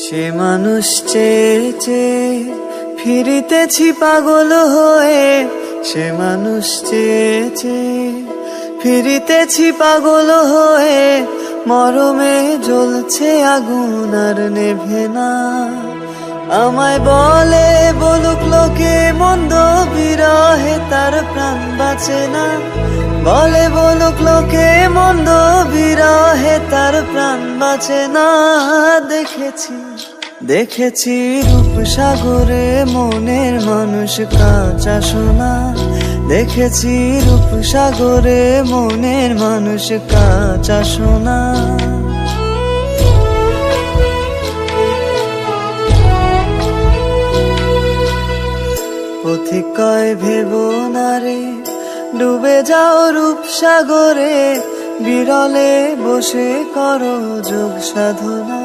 সে মানুষ চেয়ে চেয়ে ফিরিতেছি পাগল হয়ে, সে মানুষ চেয়ে চেয়ে ফিরিতেছি পাগল হয়ে, মরমে জ্বলছে আগুন আর নেভে না। আমায় বলে বলুক লোকে মন্দ বিরহে তার প্রাণ বাঁচে না, বলে বলুক লোকে মন্দ বিরহে তার প্রাণ বাঁচে না। দেখেছি দেখেছি রূপসাগরে মনের মানুষ কাঁচা সোনা, দেখেছি রূপসাগরে মনের মানুষ কাঁচা সোনা। পথিক কয় ভেবো না রে ডুবে যাও রূপসাগরে, বিরলে বসে করো যোগ সাধনা।